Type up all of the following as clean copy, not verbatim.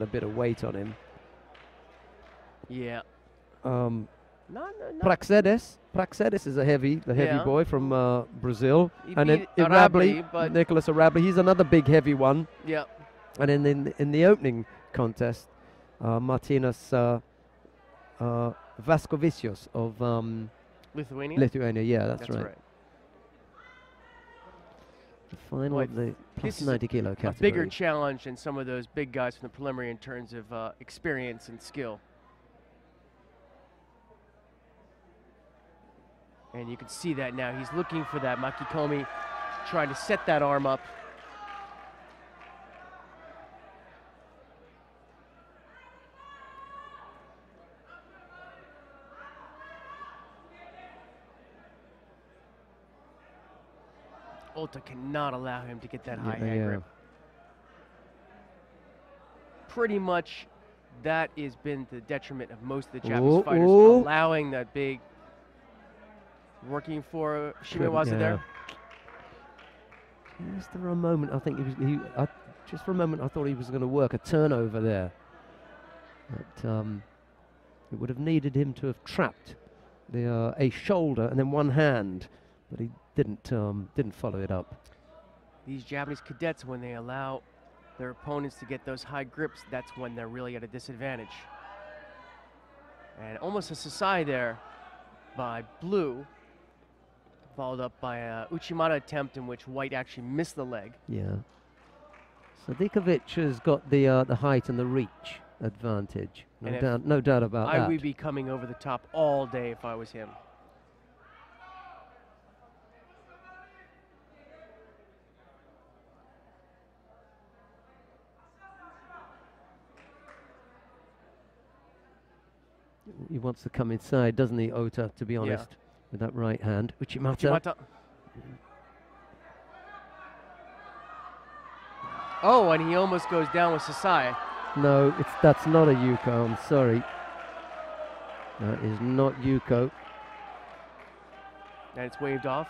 a bit of weight on him. Yeah. Praxedes is a heavy boy from Brazil. He And then beat Arabli, but Nicholas Arabli, he's another big heavy one. yeah. And in the opening contest, Martinas Vaskovicius of Lithuania. yeah, that's right. right. The final Boy, of the plus this is 90 kilo A category. bigger challenge than some of those big guys from the preliminary in terms of experience and skill. And you can see that now. He's looking for that Makikomi, trying to set that arm up. Ota cannot allow him to get that high hand grip. Pretty much that has been the detriment of most of the Japanese fighters, allowing that big, working for Shimewaza there. Just for a moment, I think just for a moment, I thought he was going to work a turnover there. But it would have needed him to have trapped a shoulder and then one hand, but he didn't follow it up. These Japanese cadets, when they allow their opponents to get those high grips, that's when they're really at a disadvantage. And almost a Sasai there by Blue, followed up by a Uchimata attempt in which White actually missed the leg. Yeah. Sadikovic has got the height and the reach advantage. No doubt about that. I would be coming over the top all day if I was him. He wants to come inside, doesn't he, Ota, to be honest, with that right hand. Uchimata. Oh, and he almost goes down with Sasai. No, that's not a Yuko, I'm sorry. That is not Yuko. And it's waved off.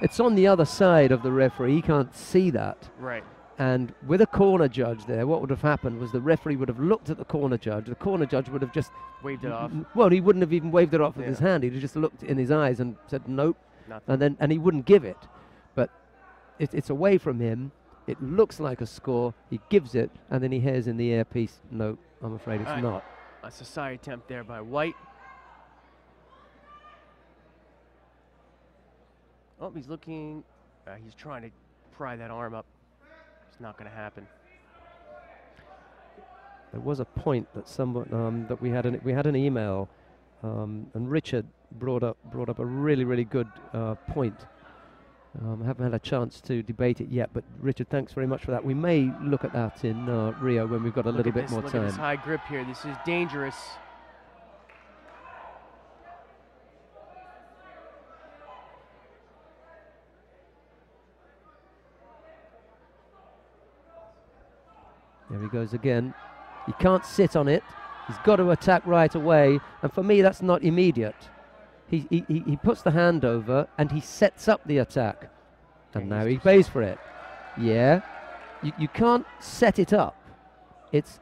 It's on the other side of the referee, he can't see that. Right. And with a corner judge there, what would have happened was the referee would have looked at the corner judge would have just waved it off. Well, he wouldn't have even waved it off with his hand, he'd have just looked in his eyes and said nope. Nothing. And he wouldn't give it. But it's away from him, it looks like a score, he gives it, and then he hears in the earpiece, no, I'm afraid it's not. A Sasai attempt there by White. Oh, he's looking, he's trying to pry that arm up. It's not going to happen. There was a point that someone that we had an email, and Richard brought up a really good point. I haven't had a chance to debate it yet, but Richard, thanks very much for that. We may look at that in Rio when we've got a little bit more time. Look at this high grip here. This is dangerous. There he goes again. He can't sit on it. He's got to attack right away. And for me, that's not immediate. He puts the hand over and he sets up the attack. And now he pays for it. Yeah. You can't set it up. It's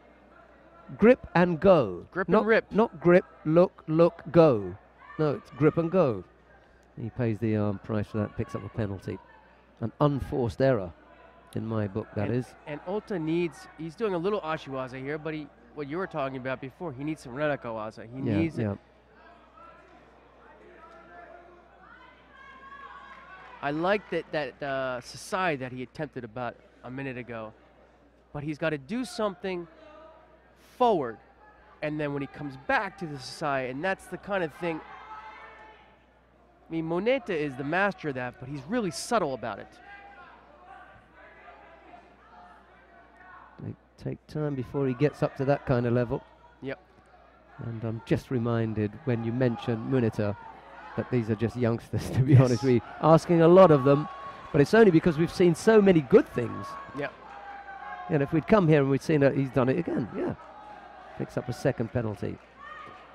grip and go. Grip and rip. Not grip, look, go. No, it's grip and go. He pays the price for that, picks up a penalty. An unforced error. In my book, that is. And Ota he's doing a little Ashiwaza here, but what you were talking about before, he needs some Renakawaza. He needs it. I like that Sasai that he attempted about a minute ago, but he's got to do something forward, and then when he comes back to the Sasai, and that's the kind of thing, I mean, Moneta is the master of that, but he's really subtle about it. Take time before he gets up to that kind of level. Yep. And I'm just reminded when you mentioned Munita that these are just youngsters, to be honest. We're asking a lot of them, but it's only because we've seen so many good things. Yep. And if we'd come here and we'd seen that he's done it again, picks up a second penalty.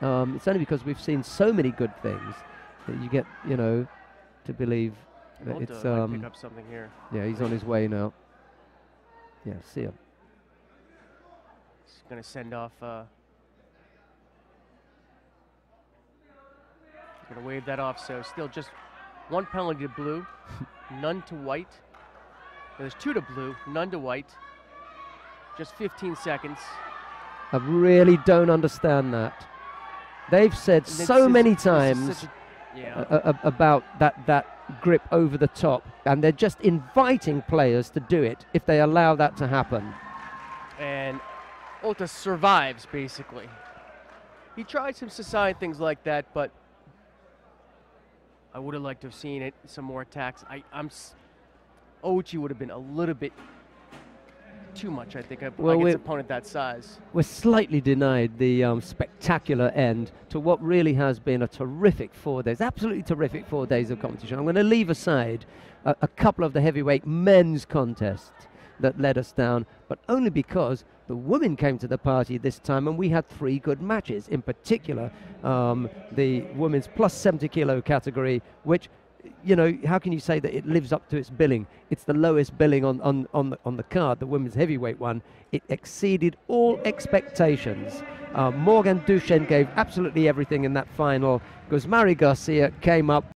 It's only because we've seen so many good things that you get, to believe It's Ota might pick up something here. yeah, he's on his way now. Yeah, see him. He's going to send off. He's going to wave that off. So still just one penalty to blue, none to white. There's 2 to blue, none to white. Just 15 seconds. I really don't understand that. They've said so many times about that grip over the top, and they're just inviting players to do it if they allow that to happen. And Ota survives, basically. He tried some Sasai things like that, but I would have liked to have seen it, some more attacks. Ochi would have been a little bit too much, I think, against an opponent that size. We're slightly denied the spectacular end to what really has been a terrific 4 days, absolutely terrific 4 days of competition. I'm going to leave aside a couple of the heavyweight men's contests that let us down, but only because the women came to the party this time and we had 3 good matches, in particular the women's plus 70 kilo category, which, you know, how can you say that it lives up to its billing? It's the lowest billing on the card, the women's heavyweight one. It exceeded all expectations. Morgan Duchesne gave absolutely everything in that final. Guzmari Garcia came up